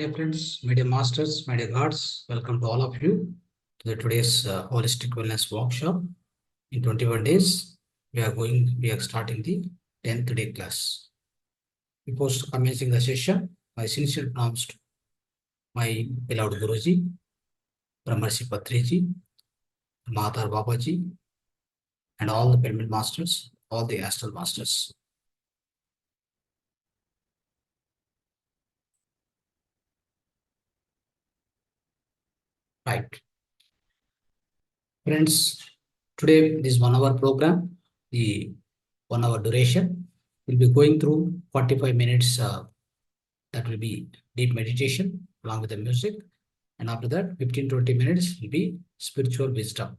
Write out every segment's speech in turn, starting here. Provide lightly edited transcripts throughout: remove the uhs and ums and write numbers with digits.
dear friends, my dear masters, my dear gods, welcome to all of you to today's holistic wellness workshop. In 21 days, we are starting the 10th day class. Before commencing the session, my sincere prompts to my beloved Guruji, Brahmarshi Patriji, Mahavatar Babaji, and all the pyramid masters, all the astral masters. Right. Friends, today this 1 hour program, the 1 hour duration, we'll be going through 45 minutes. That will be deep meditation along with the music. And after that, 15-20 minutes will be spiritual wisdom.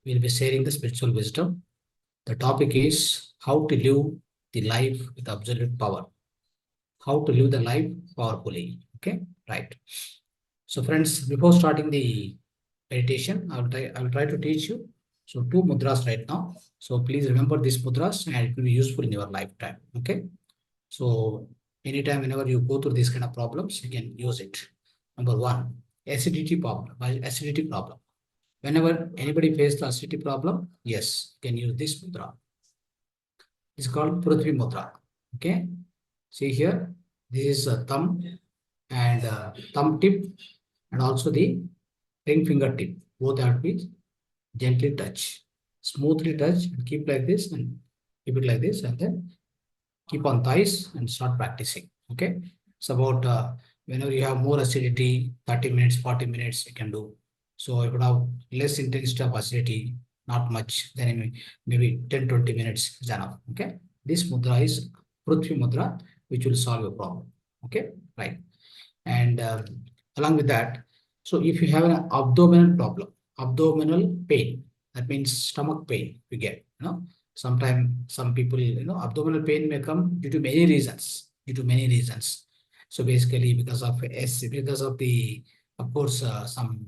We'll be sharing the spiritual wisdom. The topic is how to live the life with absolute power. How to live the life powerfully. Okay, right. So friends, before starting the meditation, I will try to teach you. So 2 mudras right now. So please remember these mudras and it will be useful in your lifetime. Okay. So anytime, whenever you go through these kind of problems, you can use it. Number 1, acidity problem. Acidity problem. Whenever anybody faces the acidity problem, yes, you can use this mudra. It's called Prithvi mudra. Okay. See here, this is a thumb and thumb tip and also the ring finger tip. Both have to be gently touch, smoothly touch, and keep like this and keep it like this, and then keep on thighs and start practicing. Okay. It's about whenever you have more acidity, 30 minutes, 40 minutes, you can do. So if you have less intensity of acidity, not much, then maybe 10-20 minutes is enough. Okay. This mudra is Prithvi mudra, which will solve your problem. Okay. Right. And along with that, so if you have an abdominal problem, abdominal pain, that means stomach pain you get, sometimes some people, abdominal pain may come due to many reasons, So basically because of the, of course, some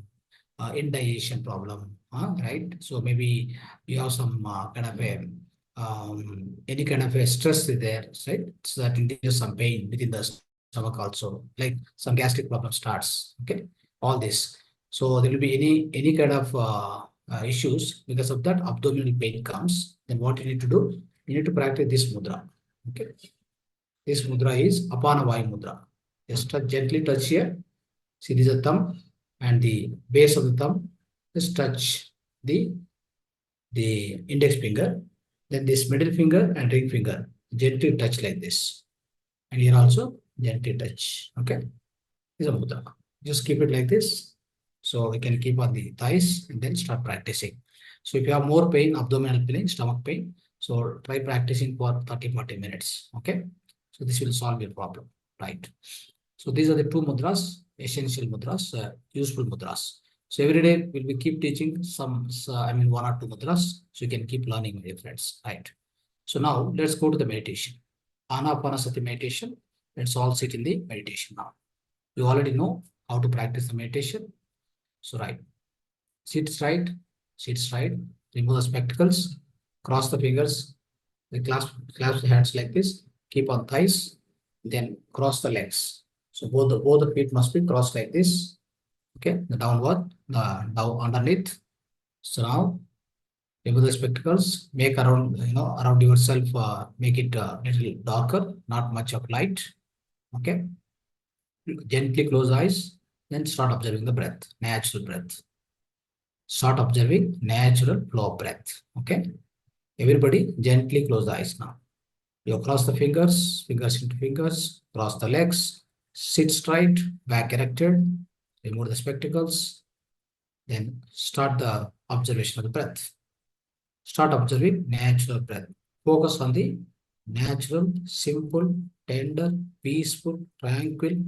indigestion problem, right? So maybe you have some kind of a, any kind of a stress there, right? So that induces some pain within the stomach also, like some gastric problem starts, okay? All this. So there will be any kind of issues because of that abdominal pain comes, then what you need to do? You need to practice this mudra. Okay. This mudra is Apana Vayu mudra. Just gently touch here. See, this is the thumb and the base of the thumb. Just touch the index finger. Then this middle finger and ring finger. Gently touch like this. And here also gently touch. Okay. This is a mudra. Just keep it like this. So we can keep on the thighs and then start practicing. So if you have more pain, abdominal pain, stomach pain, so try practicing for 30-40 minutes. Okay. So this will solve your problem. Right. So these are the 2 mudras, essential mudras, useful mudras. So every day we'll be keep teaching some, 1 or 2 mudras. So you can keep learning, my friends. Right. So now let's go to the meditation. Anapanasati meditation. Let's all sit in the meditation now. You already know how to practice the meditation. So right, sit straight, remove the spectacles, cross the fingers, clasp the hands like this, keep on thighs, then cross the legs. So both the feet must be crossed like this. Okay, the downward, the down underneath. So now remove the spectacles, make around yourself, make it little darker, not much of light. Okay. Gently close eyes, then start observing the breath, natural breath. Start observing natural flow of breath. Okay. Everybody gently close the eyes now. You cross the fingers into fingers, cross the legs, sit straight, back erected, remove the spectacles, then start the observation of the breath. Start observing natural breath. Focus on the natural, simple, tender, peaceful, tranquil,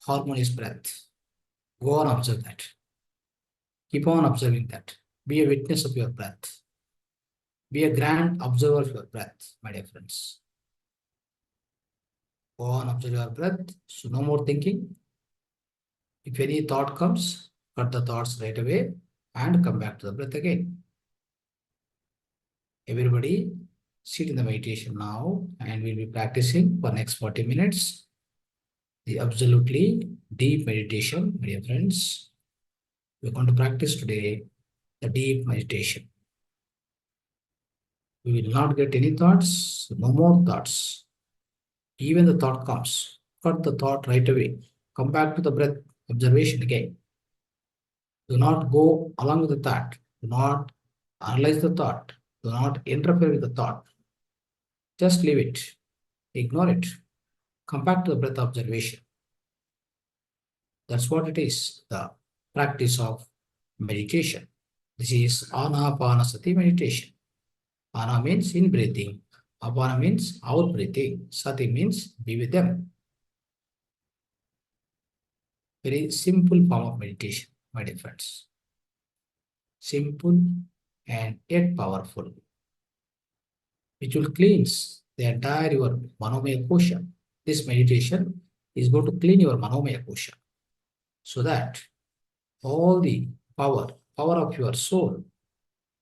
harmonious breath. Go on, observe that. Keep on observing that. Be a witness of your breath. Be a grand observer of your breath, my dear friends. Go on, observe your breath. So no more thinking. If any thought comes, cut the thoughts right away and come back to the breath again. Everybody sit in the meditation now and we'll be practicing for next 40 minutes. the absolutely deep meditation, my dear friends. We're going to practice today the deep meditation. We will not get any thoughts, no more thoughts. Even the thought comes, cut the thought right away. Come back to the breath observation again. Do not go along with the thought. Do not analyze the thought. Do not interfere with the thought. Just leave it. Ignore it. Come back to the breath observation. That's what it is, the practice of meditation. This is Anapanasati meditation. Ana means in breathing. Apana means out breathing. Sati means be with them. Very simple form of meditation, my dear friends. Simple and yet powerful, which will cleanse the entire your manomaya kosha. This meditation is going to clean your manomaya kosha so that all the power of your soul,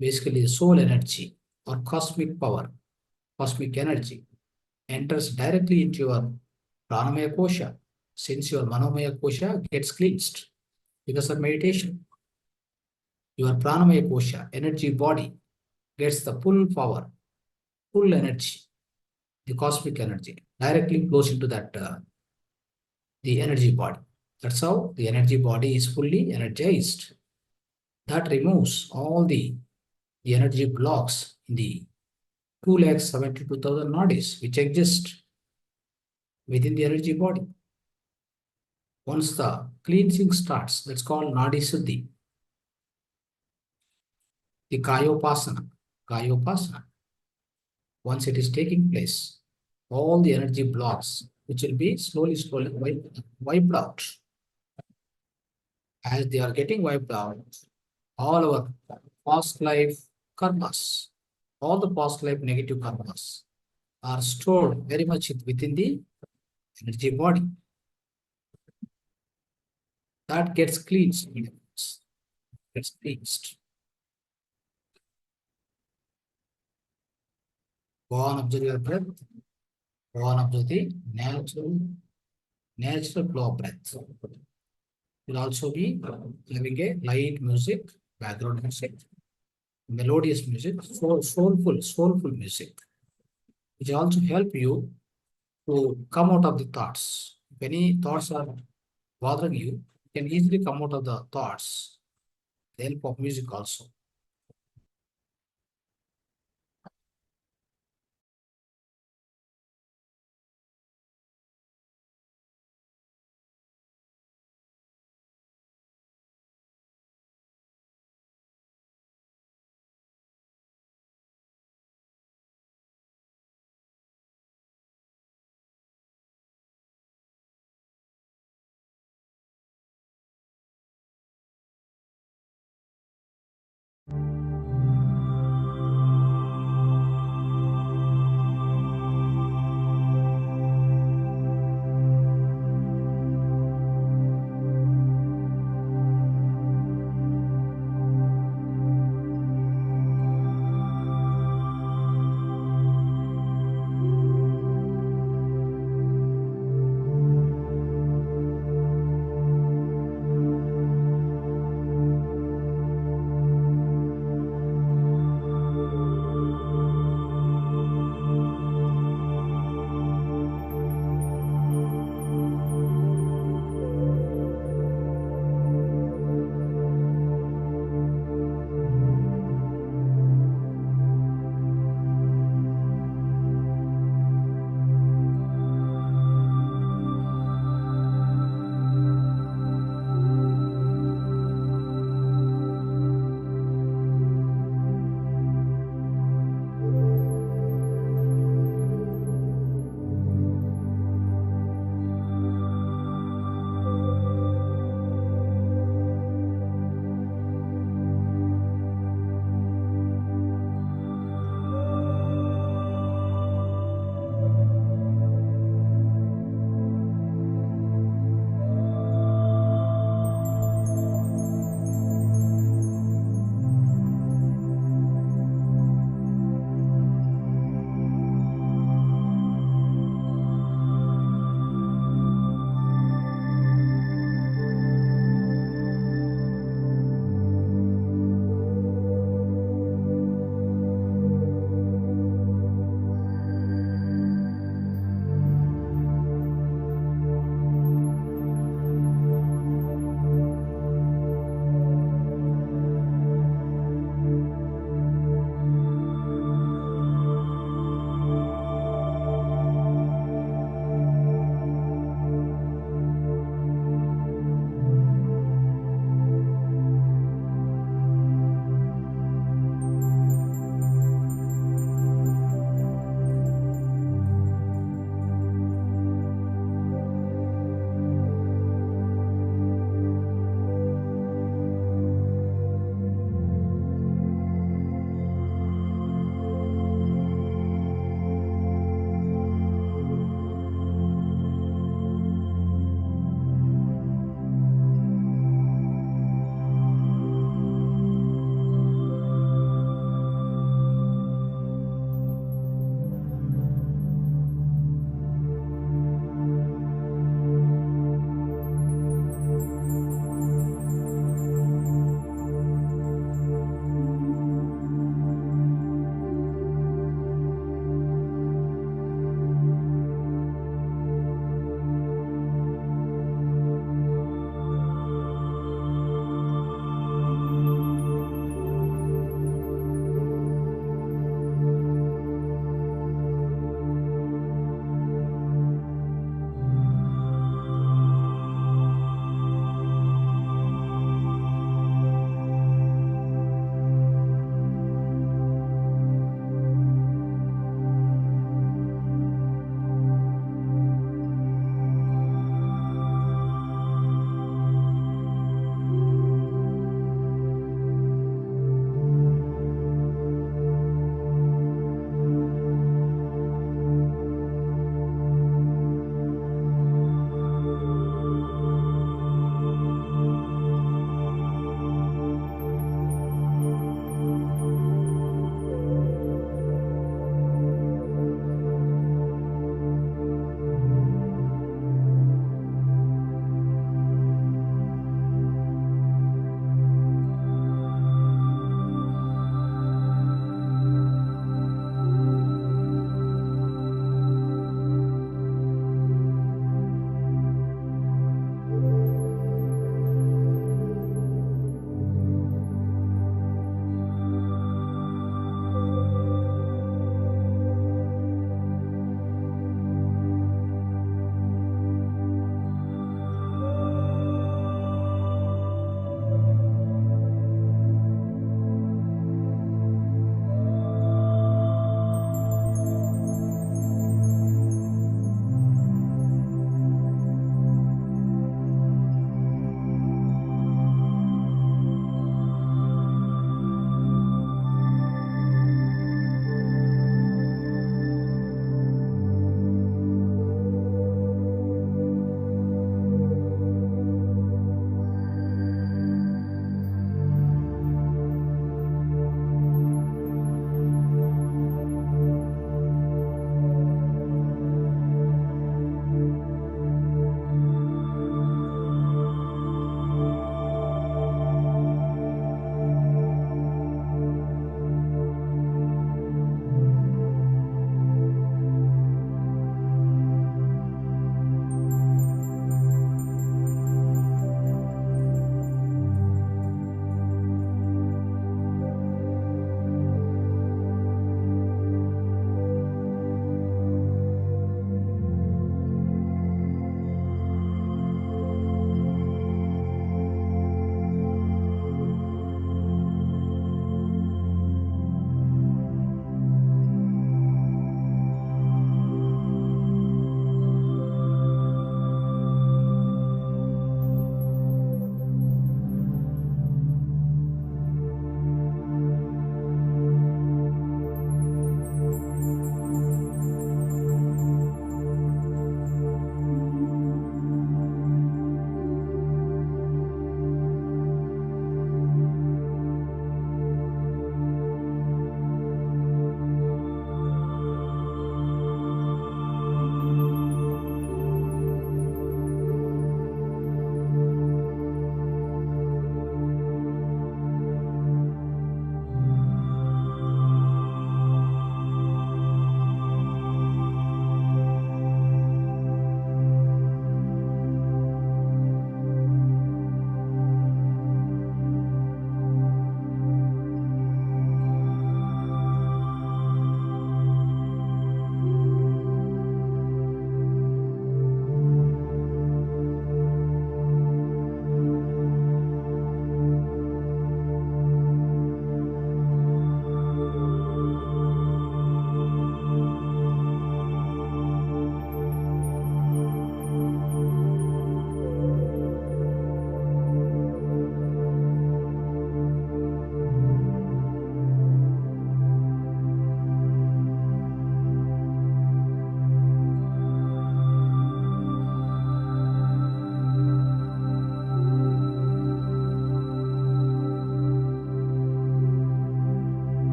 basically the soul energy or cosmic power, cosmic energy, enters directly into your pranamaya kosha, since your manomaya kosha gets cleansed because of meditation. Your pranamaya kosha, energy body, gets the full power, full energy, the cosmic energy, directly flows into that the energy body. That's how the energy body is fully energized. That removes all the energy blocks in the 2,72,000 nadis which exist within the energy body. Once the cleansing starts, that's called nadi siddhi, the kayopasana. Once it is taking place, all the energy blocks which will be slowly wiped out. As they are getting wiped out, all our past life karmas, all the past life negative karmas are stored very much within the energy body. That gets cleansed. Gets cleansed. Go on, observe your breath. Go on, observe the natural flow of breath. You'll also be having a light music, background music, melodious music, soulful music, which also help you to come out of the thoughts. If any thoughts are bothering you, you can easily come out of the thoughts with the help of music also.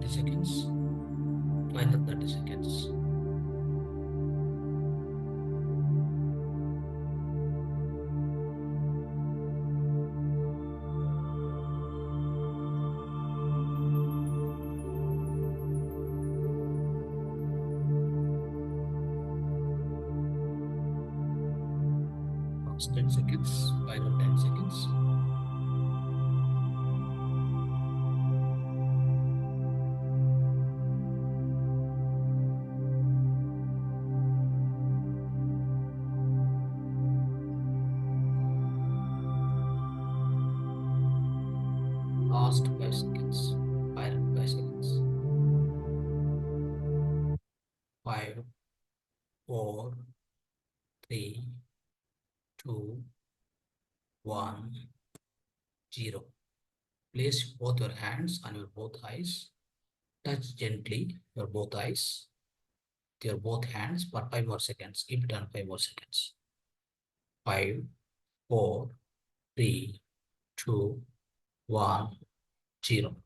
30 seconds. Try the 30 seconds. Last 10 seconds. Final 10 seconds. Last 5 seconds. Final 5 seconds. 5, 4, 3, 2, 1, 0. Place both your hands on your both eyes. Touch gently your both eyes with your both hands for 5 more seconds. Keep it on 5 more seconds. 5, 4, 3, 2, 1, 0.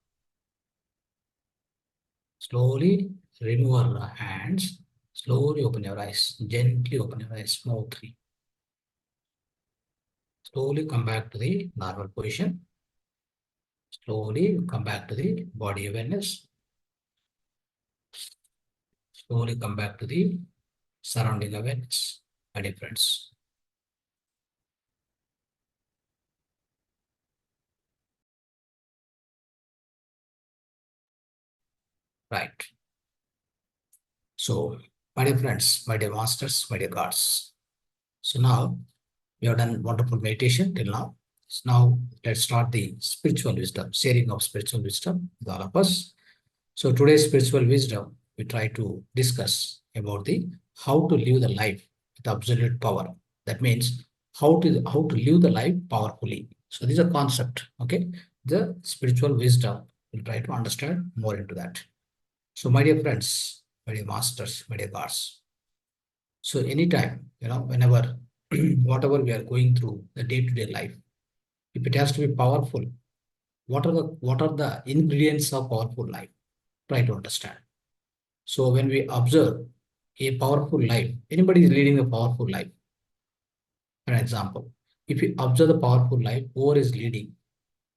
Slowly remove your hands. Slowly open your eyes. Gently open your eyes smoothly. Slowly come back to the normal position. Slowly come back to the body awareness. Slowly come back to the surrounding awareness, my dear friends. Right. So, my dear friends, my dear masters, my dear gods. So now we have done wonderful meditation till now. So now let's start the spiritual wisdom, sharing of spiritual wisdom with all of us. So today's spiritual wisdom, we try to discuss about the how to live the life with absolute power. That means how to live the life powerfully. So this is a concept. Okay, the spiritual wisdom. We'll try to understand more into that. So my dear friends, my dear masters, my dear gods. So anytime, whenever, whatever we are going through the day-to-day life, if it has to be powerful, what are the ingredients of powerful life? Try to understand. So when we observe a powerful life, anybody is leading a powerful life. For example, if you observe the powerful life, whoever is leading,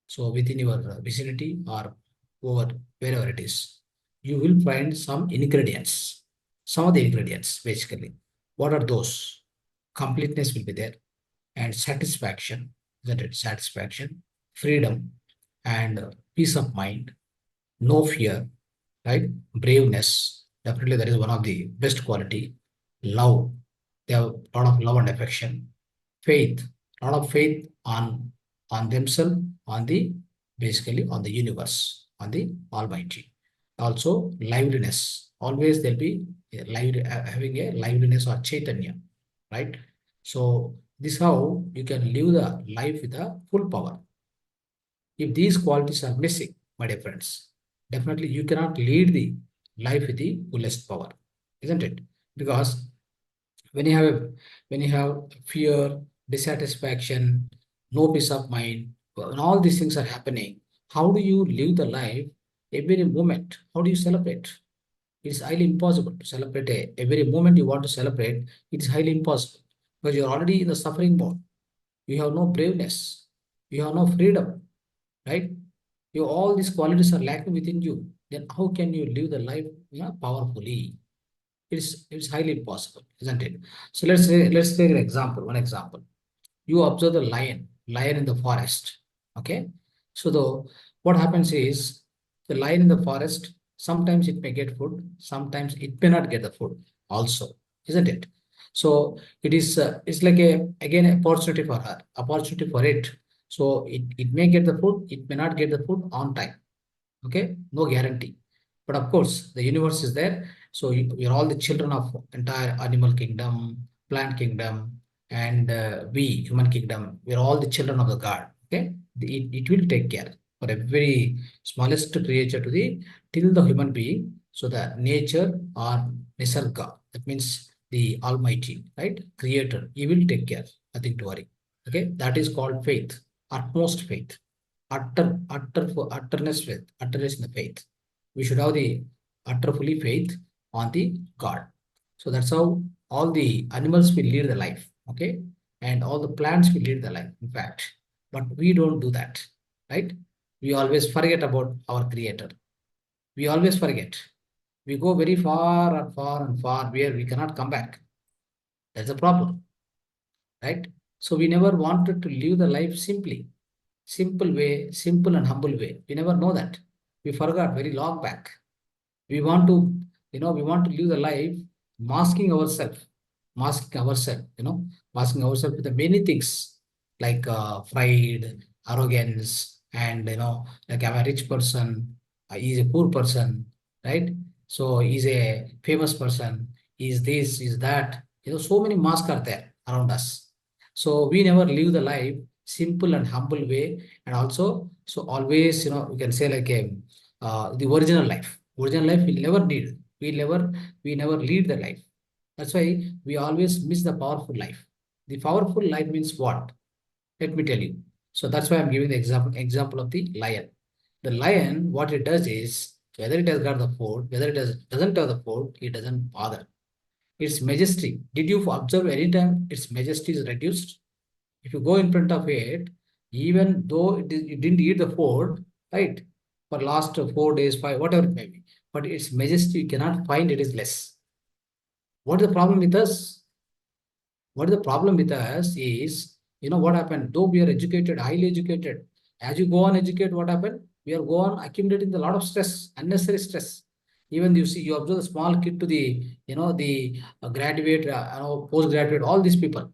so within your vicinity or over wherever it is, you will find some ingredients. Some of the ingredients, basically. What are those? Completeness will be there, and satisfaction, isn't it? Satisfaction, freedom, and peace of mind, no fear, right? Braveness, definitely that is one of the best quality. Love, they have a lot of love and affection. Faith, a lot of faith on themselves, on the basically on the universe, on the Almighty. Also, liveliness. Always there'll be having a liveliness or chaitanya, right? So this how you can live the life with a full power. If these qualities are missing, my dear friends, definitely you cannot lead the life with the fullest power, isn't it? Because when you have when you have fear, dissatisfaction, no peace of mind, when all these things are happening, how do you live the life every moment? How do you celebrate? It's highly impossible to celebrate every moment you want to celebrate. It is highly impossible because you're already in the suffering mode. You have no braveness. You have no freedom, right? All these qualities are lacking within you. Then how can you live the life, powerfully? It's highly impossible, isn't it? So let's take an example. One example. You observe the lion in the forest. Okay. So what happens is the lion in the forest, sometimes it may get food, sometimes it may not get the food also, isn't it? So it's like a again opportunity for her, opportunity for it. So it may get the food, it may not get the food on time. Okay, no guarantee. But of course, the universe is there. So you're all the children of entire animal kingdom, plant kingdom, and we, human kingdom, we're all the children of the God. Okay, it will take care for a very smallest creature to the till the human being. So the nature or nisarga, that means the Almighty, right? Creator, he will take care. Nothing to worry. Okay, that is called faith, utmost faith, utterness faith, utterness in the faith. We should have the utterly faith on the God. So that's how all the animals will lead the life, okay? And all the plants will lead the life, in fact. But we don't do that, right? We always forget about our creator. We always forget. We go very far and far and far where we cannot come back. That's the problem, right? So we never wanted to live the life simply, simple way, simple and humble way. We never know that. We forgot very long back. We want to, we want to live the life masking ourselves, masking ourselves with the many things like pride, arrogance, and, like I'm a rich person, he's a poor person, right? So he's a famous person, is this, is that, so many masks are there around us. So we never live the life simple and humble way. And also, so always, we can say like the original life. Original life will never need. We never lead the life. That's why we always miss the powerful life. The powerful life means what? Let me tell you. So that's why I'm giving the example of the lion. The lion, what it does is, whether it has got the food, whether doesn't have the food, it doesn't bother. Its majesty. Did you observe any time its majesty is reduced? If you go in front of it, even though it didn't eat the food, right, for last 4 days, five, whatever it may be, but its majesty you cannot find, it is less. What is the problem with us? What is the problem with us is, what happened? Though we are educated, highly educated, as you go on educate, what happened? We are go on accumulating a lot of stress, unnecessary stress. Even you observe the small kid to the, the graduate, postgraduate, all these people,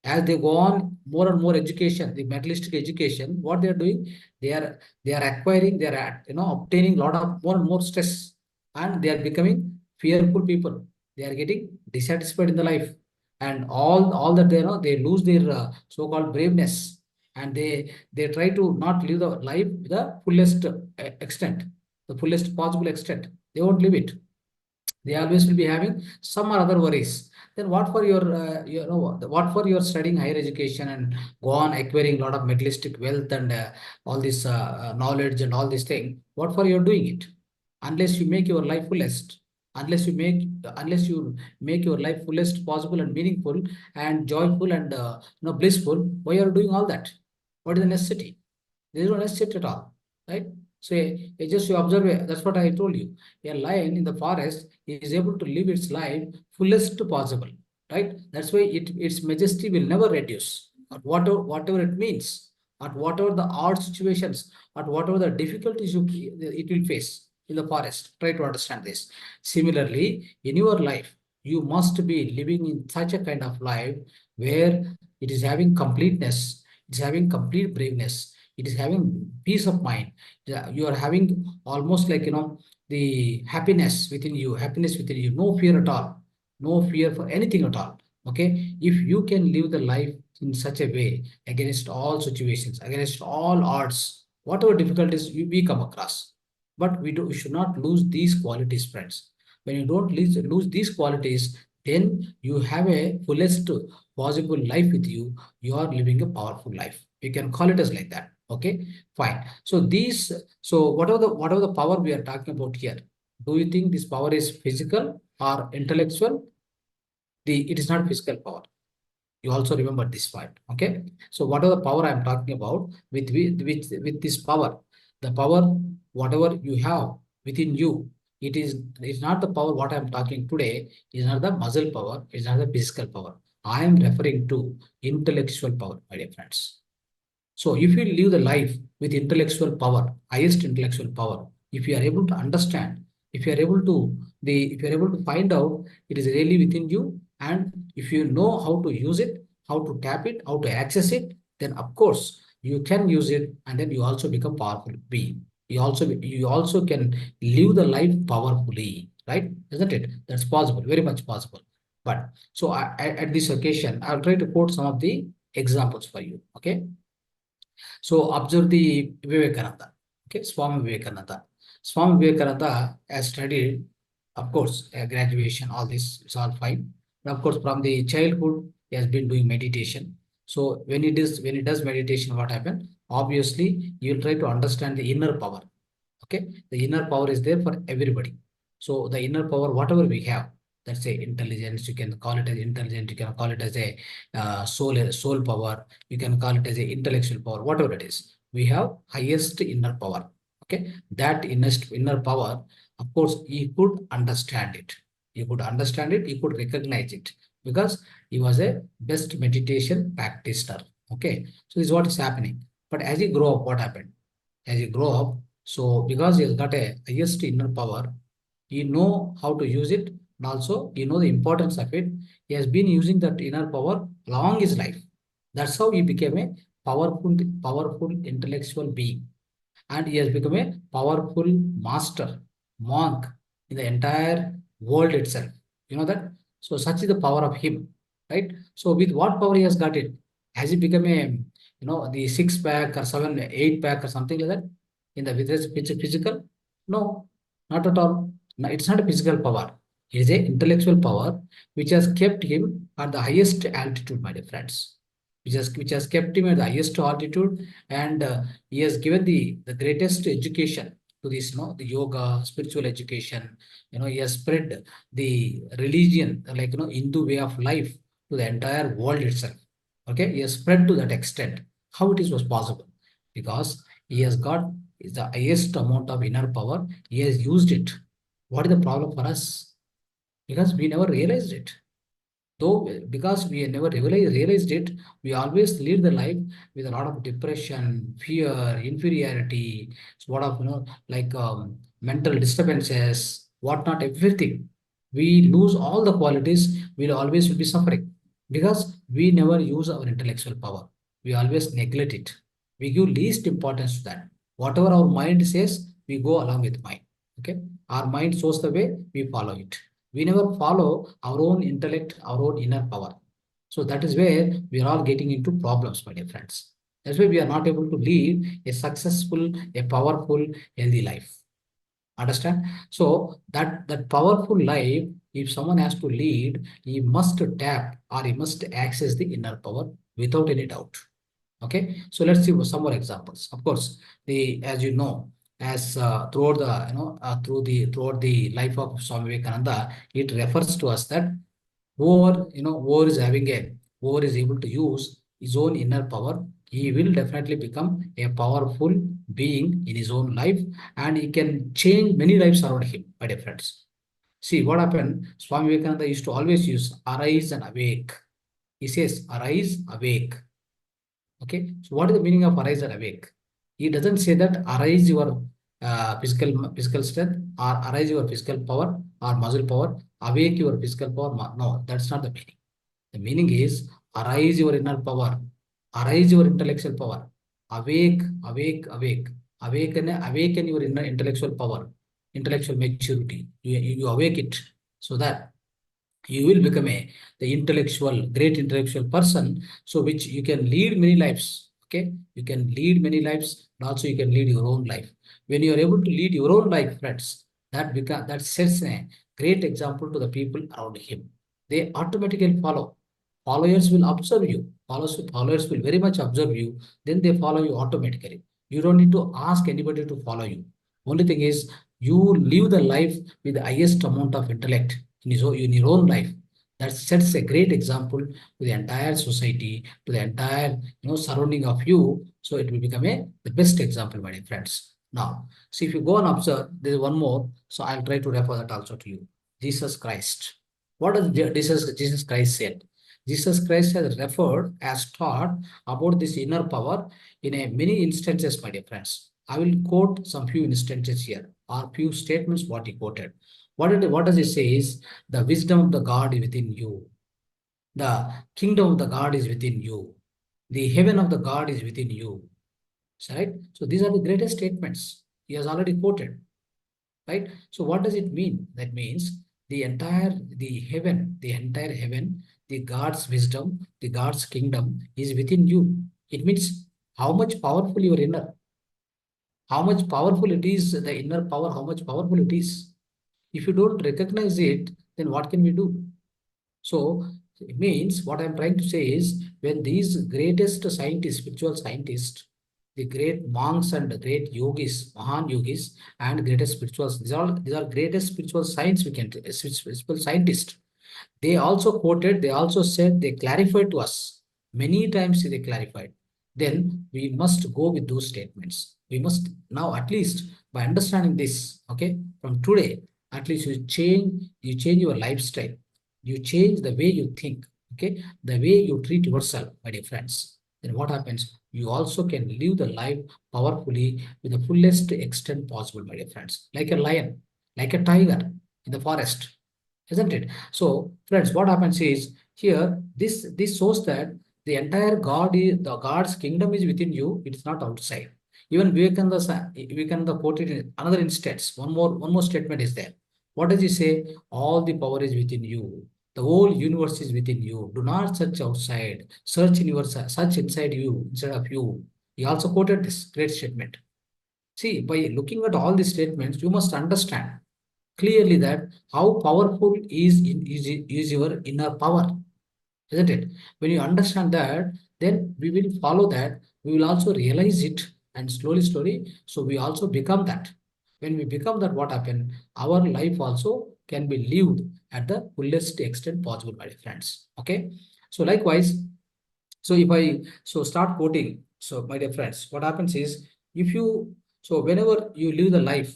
as they go on more and more education, the materialistic education, what they are doing, they are acquiring, they are obtaining a lot of more and more stress, and they are becoming fearful people. They are getting dissatisfied in the life, and all that they lose their so-called braveness, and they try to not live the life to the fullest extent, the fullest possible extent. They won't live it. They always will be having some or other worries. Then what for your what for your studying higher education and go on acquiring a lot of materialistic wealth and all this knowledge and all these things? What for you're doing it? Unless you make your life fullest, unless you make your life fullest possible and meaningful and joyful and blissful, why are you doing all that? What is the necessity? There is no necessity at all, right? So just you observe, that's what I told you. A lion in the forest is able to live its life fullest possible, right? That's why its majesty will never reduce, at whatever it means, at whatever the odd situations, at whatever the difficulties it will face in the forest. Try to understand this. Similarly, in your life, you must be living in such a kind of life where it is having completeness, it's having complete braveness, it is having peace of mind. Yeah, you are having almost like the happiness within you, no fear at all, no fear for anything at all. Okay, if you can live the life in such a way against all situations, against all odds, whatever difficulties we come across, but we should not lose these qualities, friends. When you don't lose these qualities, then you have a fullest possible life with you. You are living a powerful life. You can call it as like that. Okay, fine. So whatever the power we are talking about here, do you think this power is physical or intellectual? It is not physical power. You also remember this point. Okay. So whatever the power I'm talking about, with this power, the power, whatever you have within you, it's not the power what I'm talking today, is not the muscle power, it's not the physical power. I am referring to intellectual power, my dear friends. So if you live the life with intellectual power, highest intellectual power, if you are able to understand, if you are able to find out it is really within you, and if you know how to use it, how to tap it, how to access it, then of course you can use it, and then you also become powerful being. You also can live the life powerfully, right? Isn't it? That's possible, very much possible. But so at this occasion, I'll try to quote some of the examples for you. Okay. So observe the Vivekananda. Okay, Swami Vivekananda. Swami Vivekananda has studied, of course, graduation, all this is all fine. And of course, from the childhood, he has been doing meditation. So when he does meditation, what happened? Obviously, you will try to understand the inner power. Okay, the inner power is there for everybody. So the inner power, whatever we have, let's say intelligence, you can call it as intelligence, you can call it as a soul power, you can call it as a intellectual power, whatever it is. We have highest inner power. Okay, that inner power, of course, he could understand it. He could understand it, he could recognize it because he was a best meditation practitioner. Okay, so this is what is happening. But as he grow up, what happened? As he grow up, so because he has got a highest inner power, he know how to use it, and also he know the importance of it. He has been using that inner power along his life. That's how he became a powerful intellectual being, and he has become a powerful master, monk in the entire world itself. You know that? So such is the power of him, right? So with what power he has got it? Has he become a, the six pack or seven, eight pack or something like that? In the with his physical? No, not at all. No, it's not a physical power. It is a intellectual power which has kept him at the highest altitude, my dear friends. Which has kept him at the highest altitude, and he has given the greatest education to this, the yoga, spiritual education. He has spread the religion, like, Hindu way of life to the entire world itself. Okay, he has spread to that extent. How it is was possible? Because he has got the highest amount of inner power. He has used it. What is the problem for us? Because we never realized it. Though, because we never realized it, we always lead the life with a lot of depression, fear, inferiority, so what of, like mental disturbances, whatnot, everything. We lose all the qualities, we'll always will be suffering because we never use our intellectual power. We always neglect it. We give least importance to that. Whatever our mind says, we go along with mind. Okay. Our mind shows the way, we follow it. We never follow our own intellect, our own inner power. So that is where we are all getting into problems, my dear friends. That's why we are not able to lead a successful, a powerful, healthy life. Understand? So that powerful life, if someone has to lead, he must tap or he must access the inner power without any doubt. Okay, so let's see some more examples. Of course, as you know, as throughout the throughout the life of Swami Vivekananda, it refers to us that whoever is having whoever is able to use his own inner power, he will definitely become a powerful being in his own life, and he can change many lives around him, my dear friends. See what happened. Swami Vivekananda used to always use arise and awake. He says, arise, awake. Okay, so what is the meaning of arise and awake? He doesn't say that arise your physical strength or arise your physical power or muscle power, awake your physical power. No, that's not the meaning. The meaning is arise your inner power, arise your intellectual power, awake, awake, awake, awaken your inner intellectual power, intellectual maturity. You awake it so that you will become the great intellectual person, so which you can lead many lives. Okay, you can lead many lives, and also you can lead your own life. When you are able to lead your own life, friends, that sets a great example to the people around him. They automatically follow. Followers will observe you. Followers will very much observe you. Then they follow you automatically. You don't need to ask anybody to follow you. Only thing is, you live the life with the highest amount of intellect in your own life. That sets a great example to the entire society, to the entire surrounding of you. So it will become the best example, my dear friends. Now, see, if you go and observe, there is one more. So I'll try to refer that also to you. Jesus Christ. What does Jesus Christ said? Jesus Christ has referred, as taught about this inner power in a many instances, my dear friends. I will quote some few instances here, or few statements what he quoted. What does it say is, the wisdom of the God is within you. The kingdom of the God is within you. The heaven of the God is within you. Right? So these are the greatest statements he has already quoted. Right? So what does it mean? That means the entire heaven, the God's wisdom, the God's kingdom is within you. It means how much powerful you are inner, how much powerful it is, the inner power, how much powerful it is. If you don't recognize it, then what can we do? So it means what I'm trying to say is, when these greatest scientists, spiritual scientists, the great monks and the great yogis, Mahan yogis, and greatest spirituals. These are greatest spiritual science we can spiritual scientists. They also quoted, they also said, they clarified to us. Many times they clarified. Then we must go with those statements. We must now, at least by understanding this, okay, from today, at least you change your lifestyle. You change the way you think, okay, the way you treat yourself, my dear friends. Then what happens? You also can live the life powerfully with the fullest extent possible, my dear friends. Like a lion, like a tiger in the forest, isn't it? So, friends, what happens is here, this shows that the entire the God's kingdom is within you, it is not outside. Even Vivekananda quoted in another instance, one more statement is there. What does he say? All the power is within you. The whole universe is within you. Do not search outside. Search inside you, instead of you. He also quoted this great statement. See, by looking at all these statements, you must understand clearly that how powerful is your inner power, isn't it? When you understand that, then we will follow that. We will also realize it, and slowly, so we also become that. When we become that, what happen? Our life also can be lived at the fullest extent possible, my friends. Okay. So likewise, so if I start quoting, so my dear friends, what happens is, if you whenever you live the life,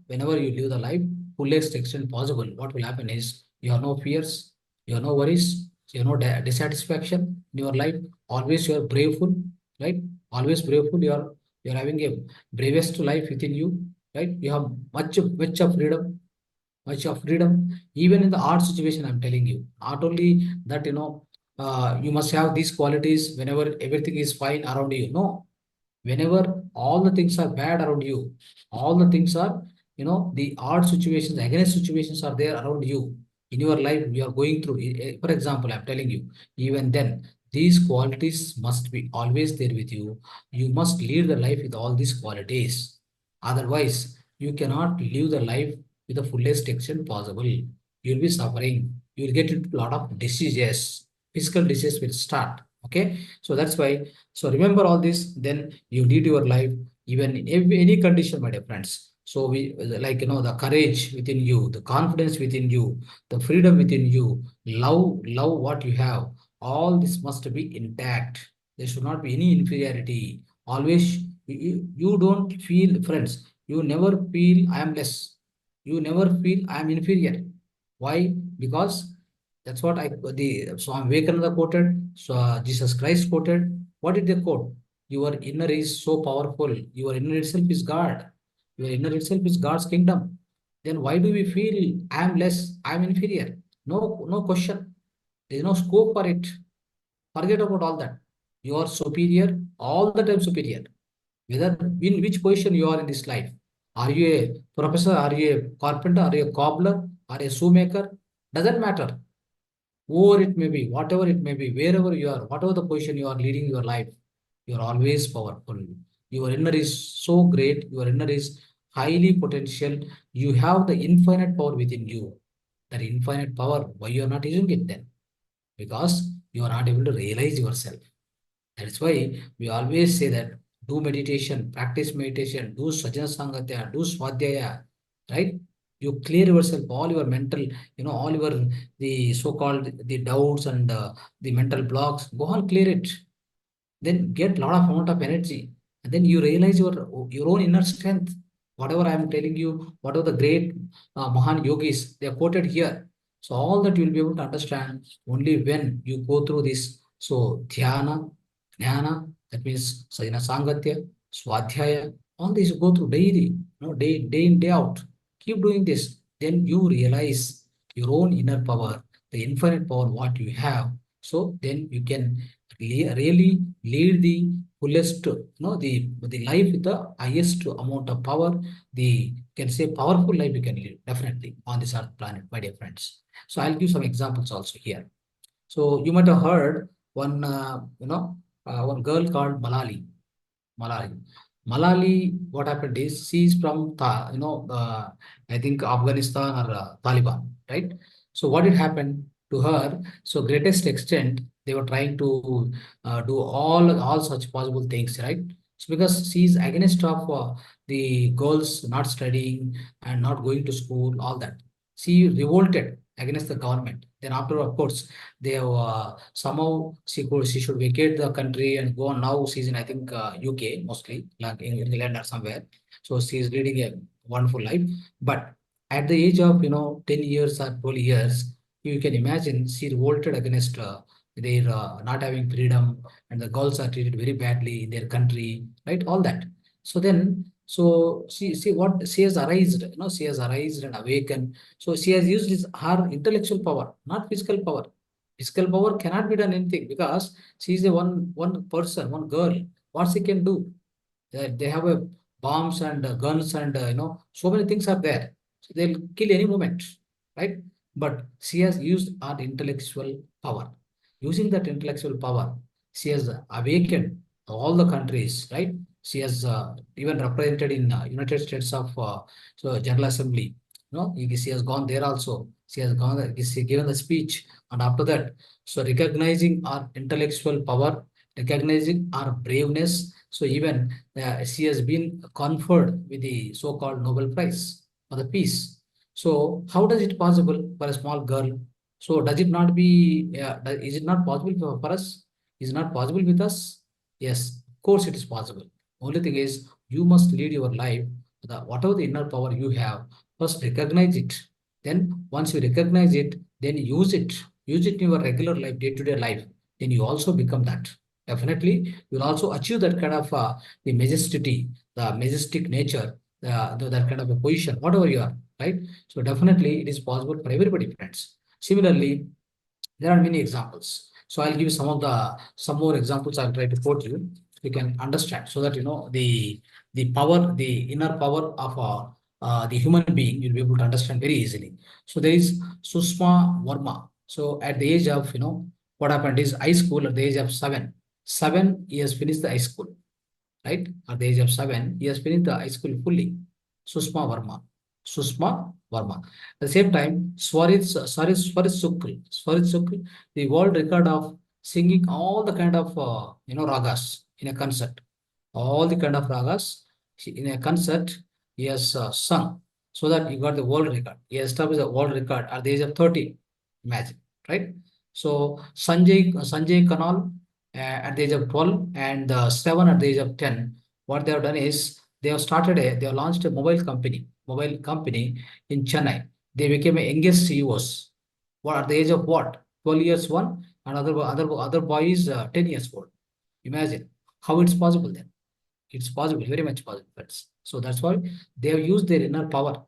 whenever you live the life fullest extent possible, what will happen is you have no fears, you have no worries, you have no dissatisfaction in your life. Always you are braveful, right? Always braveful. You are having a bravest life within you, right? You have much of freedom, even in the art situation. I'm telling you, not only that, you must have these qualities whenever everything is fine around you. No, whenever all the things are bad around you, all the things are, the odd situations, against situations are there around you in your life, you are going through. For example, I'm telling you, even then, these qualities must be always there with you. You must lead the life with all these qualities. Otherwise, you cannot live the life with the fullest extent possible. You'll be suffering. You'll get into a lot of diseases. Physical disease will start. Okay. So that's why, so remember all this, then you lead your life even in any condition, my dear friends. So we, like, the courage within you, the confidence within you, the freedom within you, love what you have. All this must be intact. There should not be any inferiority. Always, you don't feel, friends, you never feel I am less. You never feel I am inferior. Why? Because that's what Swami Vivekananda quoted, so Jesus Christ quoted. What did they quote? Your inner is so powerful. Your inner itself is God. Your inner itself is God's kingdom. Then why do we feel I am less, I am inferior? No, no question. There is no scope for it. Forget about all that. You are superior, all the time superior. Whether in which position you are in this life. Are you a professor? Are you a carpenter? Are you a cobbler? Are you a shoemaker? Doesn't matter. Or it may be, whatever it may be, wherever you are, whatever the position you are leading your life, you are always powerful. Your inner is so great, your inner is highly potential. You have the infinite power within you. That infinite power, why you are not using it then? Because you are not able to realize yourself. That's why we always say that do meditation, practice meditation, do sajana sangatya, do swadhyaya, right? You clear yourself, all your mental, all your the so-called the doubts and the mental blocks. Go on, clear it. Then get a lot of amount of energy, and then you realize your own inner strength. Whatever I am telling you, whatever the great Mahan yogis they are quoted here. So all that you'll be able to understand only when you go through this. So Dhyana, Jnana, that means Sajna Sangatya, Swadhyaya, all these you go through daily, day in, day out. Keep doing this. Then you realize your own inner power, the infinite power, what you have. So then you can really lead the fullest, the life with the highest amount of power, the can say powerful life you can live definitely on this earth planet, my dear friends. So I'll give some examples also here. So you might have heard one girl called Malali. Malali, what happened is she's from, I think Afghanistan or Taliban, right? So what did happen to her? So greatest extent, they were trying to do all such possible things, right? So because she is against of the girls not studying and not going to school, all that. She revolted against the government. Then after, of course, they have somehow she should vacate the country and go on. Now she's in, I think, UK mostly, like in England or somewhere. So she's leading a wonderful life. But at the age of 10 years or 12 years, you can imagine she revolted against their not having freedom, and the girls are treated very badly in their country, right? All that. So then, so she what she has arised, she has arised and awakened. So she has used her intellectual power, not physical power. Physical power cannot be done anything because she is a one person, one girl. What she can do? They have a bombs and guns and so many things are there. So they'll kill any moment, right? But she has used her intellectual power. Using that intellectual power, she has awakened all the countries, right? She has even represented in United States of so General Assembly. She has gone there also. She has gone there. She given the speech, and after that, so recognizing our intellectual power, recognizing our braveness. So even she has been conferred with the so-called Nobel Prize for the peace. So how does it possible for a small girl? So does it not be? Is it not possible for us? Is it not possible with us? Yes, of course it is possible. Only thing is you must lead your life. Whatever the inner power you have, first recognize it. Then once you recognize it, then use it. Use it in your regular life, day-to-day life. Then you also become that. Definitely, you'll also achieve that kind of the majesty, the majestic nature, that kind of a position, whatever you are, right? So definitely, it is possible for everybody, friends. Similarly, there are many examples. So I'll give you some more examples. I'll try to quote you. You can understand so that the power, the inner power of the human being, you'll be able to understand very easily. So there is Sushma Verma. So at the age of what happened is high school at the age of 7, he has finished the high school, right? At the age of 7, he has finished the high school fully. Sushma Verma. Sushma Verma. At the same time, Swarit Sukl, the world record of singing all the kind of ragas in a concert. All the kind of ragas in a concert he has sung, so that he got the world record. He established a world record at the age of 30. Imagine, right? So Sanjay Kanal at the age of 12 and 7 at the age of 10, what they have done is they have launched a mobile company in Chennai. They became a youngest CEOs. What at the age of what? 12 years one, and other boy is 10 years old. Imagine how it's possible then. It's possible, very much possible. So that's why they have used their inner power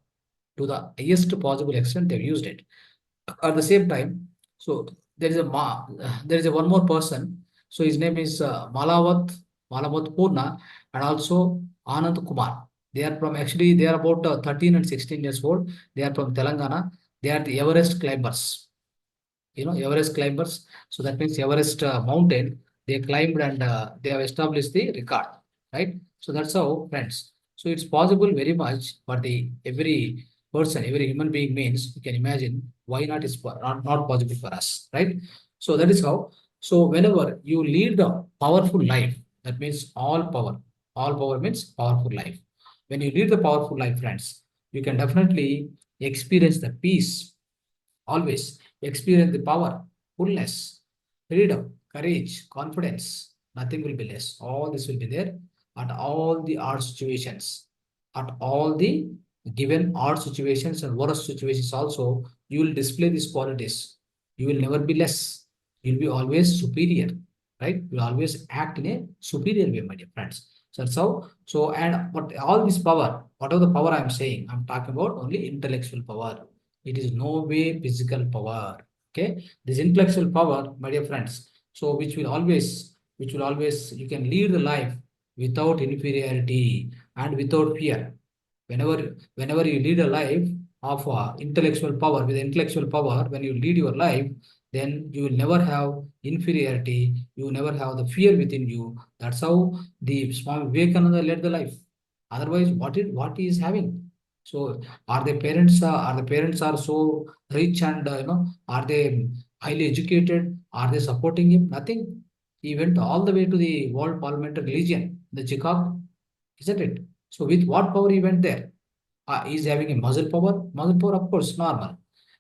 to the highest possible extent. They've used it. At the same time, so there is a one more person. So his name is Malavat Purna, and also Anand Kumar. They are about 13 and 16 years old. They are from Telangana. They are the Everest climbers. Everest climbers. So that means Everest mountain, they climbed and they have established the record, right? So that's how, friends. So it's possible very much for the every person, every human being means you can imagine why not is not possible for us, right? So that is how. So whenever you lead a powerful life, that means all power. All power means powerful life. When you lead the powerful life, friends, you can definitely experience the peace. Always experience the power, fullness, freedom, courage, confidence. Nothing will be less. All this will be there at all the odd situations. At all the given odd situations and worst situations also, you will display these qualities. You will never be less. You'll be always superior, right? You will always act in a superior way, my dear friends. So that's how. So, and but all this power, whatever the power I'm saying, I'm talking about only intellectual power. It is no way physical power. Okay, this intellectual power, my dear friends. So which will always, you can lead the life without inferiority and without fear. Whenever you lead a life of intellectual power, with intellectual power, when you lead your life, then you will never have inferiority. You will never have the fear within you. That's how the Swami Vivekananda led the life. Otherwise, what he is having? So are the parents are so rich and are they highly educated? Are they supporting him? Nothing. He went all the way to the world parliamentary religion. the Chicago, isn't it? So with what power he went there? Is having a muscle power? Muscle power, of course, normal.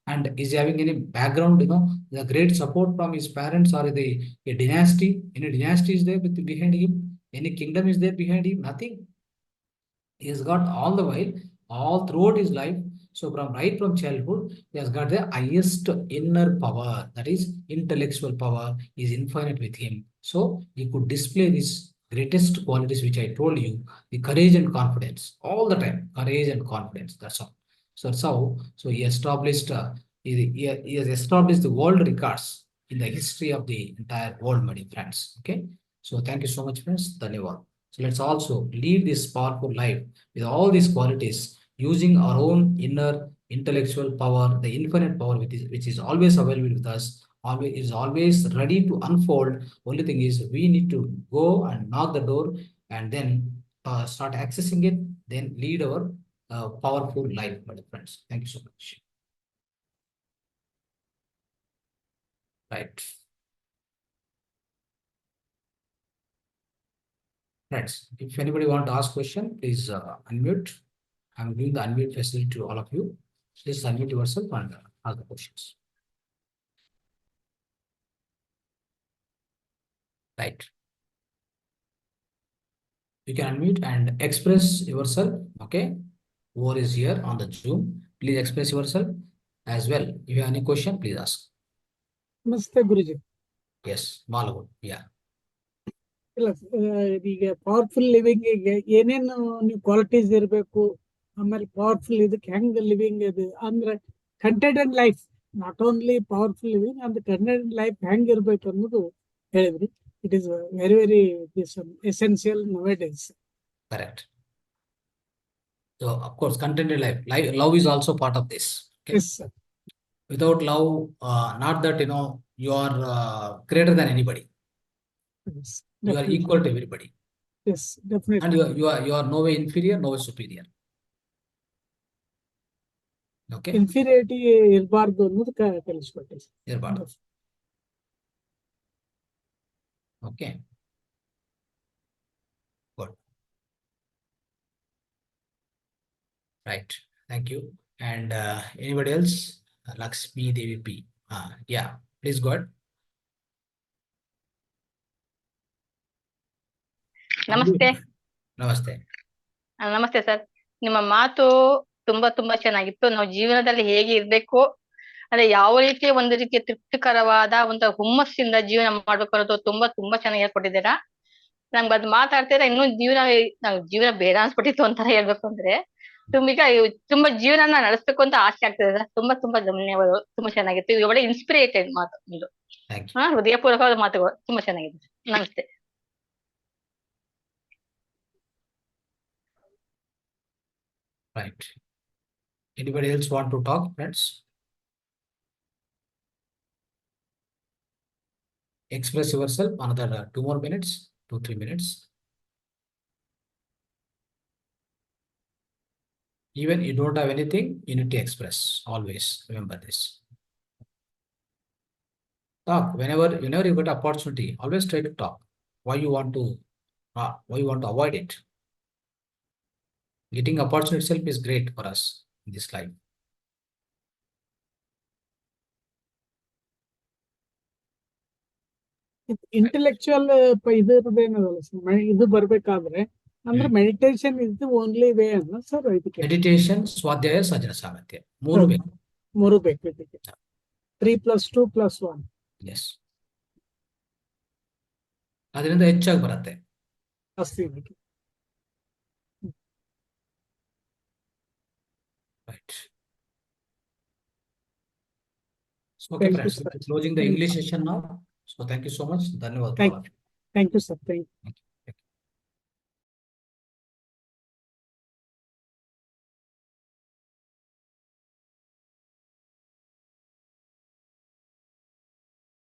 And is having any background, the great support from his parents or a dynasty? Any dynasty is there behind him? Any kingdom is there behind him? Nothing. He has got all the while, all throughout his life. So from childhood, he has got the highest inner power, that is intellectual power is infinite with him. So he could display these greatest qualities which I told you, the courage and confidence, all the time, courage and confidence. That's all. So that's how. So he established. He has established the world records in the history of the entire world, my dear friends. Okay. So thank you so much, friends. Dhanyavad. So let's also live this powerful life with all these qualities, using our own inner intellectual power, the infinite power which is always available with us, always ready to unfold. Only thing is we need to go and knock the door and then start accessing it, then lead our powerful life, my friends. Thank you so much. Right. Friends, if anybody want to ask question, please unmute. I'm giving the unmute facility to all of you. Please unmute yourself and ask the questions. Right. You can unmute and express yourself. Okay. Who is here on the Zoom? Please express yourself as well. If you have any question, please ask. Namaste, Guruji. Yes, Malagood. Yeah. ಈಗ powerful living ಏನೇನು ನೀವು qualities ಇರಬೇಕು, ಆಮೇಲೆ powerful ಇದಕ್ಕೆ ಹೆಂಗ್ living ಇದು ಅಂದ್ರೆ content and life, not only powerful living ಅಂದ್ರೆ ಕಂಟೆಂಟ್ ಅಂಡ್ ಲೈಫ್ ಹೆಂಗ್ ಇರ್ಬೇಕು ಅನ್ನೋದು ಹೇಳಿದ್ರಿ. It is very very essential ನೌಡೇಸ್. Correct. So of course, contented life. Love is also part of this. Okay? Yes, sir. Without love, not that you are greater than anybody. Yes, you are equal to everybody. Yes, definitely. And you are no way inferior, no way superior. Okay. Inferiority ಇರಬಾರ್ದು ಅನ್ನೋದು ಕಲಿಸ್ಕೊಟ್ಟಿ. ಇರಬಾರ್ದು. Okay. Good. Right. Thank you. And anybody else? Lakshmi Devi P. Yeah. Please go ahead. ನಮಸ್ತೆ. ನಮಸ್ತೆ. ನಮಸ್ತೆ sir. ನಿಮ್ಮ ಮಾತು ತುಂಬಾ ಚೆನ್ನಾಗಿತ್ತು. ನಾವು ಜೀವನದಲ್ಲಿ ಹೇಗೆ ಇರ್ಬೇಕು ಅಂದ್ರೆ ಯಾವ ರೀತಿಯ ಒಂದು ರೀತಿಯ ತೃಪ್ತಿಕರವಾದ ಒಂದು ಹುಮ್ಮಸ್ಸಿಂದ ಜೀವನ ಮಾಡ್ಬೇಕು ಅನ್ನೋದು ತುಂಬಾ ಚೆನ್ನಾಗಿ ಹೇಳ್ಕೊಟ್ಟಿದ್ದೀರಾ. ನಮ್ಗೆ ಅದ್ ಮಾತಾಡ್ತೀರಾ ಇನ್ನೂ ಜೀವನ ಬೇಡ ಅನ್ಸ್ಬಿಟ್ಟಿತ್ತು ಅಂತಾನೆ ಹೇಳ್ಬೇಕು ಅಂದ್ರೆ. ತುಂಬಾ ಜೀವನನ ನಡೆಸ್ಬೇಕು ಅಂತ ಆಸೆ ಆಗ್ತದೆ ಸರ್. ತುಂಬಾ ಧನ್ಯವಾದಗಳು. ತುಂಬಾ ಚೆನ್ನಾಗಿತ್ತು. ಇದು ಒಳ್ಳೆ ಇನ್ಸ್ಪಿರೇಟೆಡ್ ಮಾತು ಇದು. ಹೃದಯಪೂರ್ವಕವಾದ ಮಾತುಗಳು ತುಂಬಾ ಚೆನ್ನಾಗಿದೆ. ನಮಸ್ತೆ. Right. Anybody else want to talk, friends? Express yourself. Another 2 more minutes, 2-3 minutes. Even you don't have anything, you need to express. Always remember this. Talk whenever you get opportunity. Always try to talk. Why you want to avoid it? Getting opportunity itself is great for us in this life. Intellectual ಇದು ಬರ್ಬೇಕಾದ್ರೆ ಅಂದ್ರೆ meditation is the only way ಅನ್ನ sir. Meditation, ಸ್ವಾಧ್ಯಾಯ, ಸಜನ ಸಾಮರ್ಥ್ಯ ಮೂರು ಬೇಕು ಇದಕ್ಕೆ. 3+2+1. S, ಅದರಿಂದ ಹೆಚ್ಚಾಗಿ ಬರುತ್ತೆ ಅಷ್ಟೇ ಇದಕ್ಕೆ. Right. So, okay, friends, closing the English session now. So thank you so much. Dhanyavad. Thank you, sir. Thank you.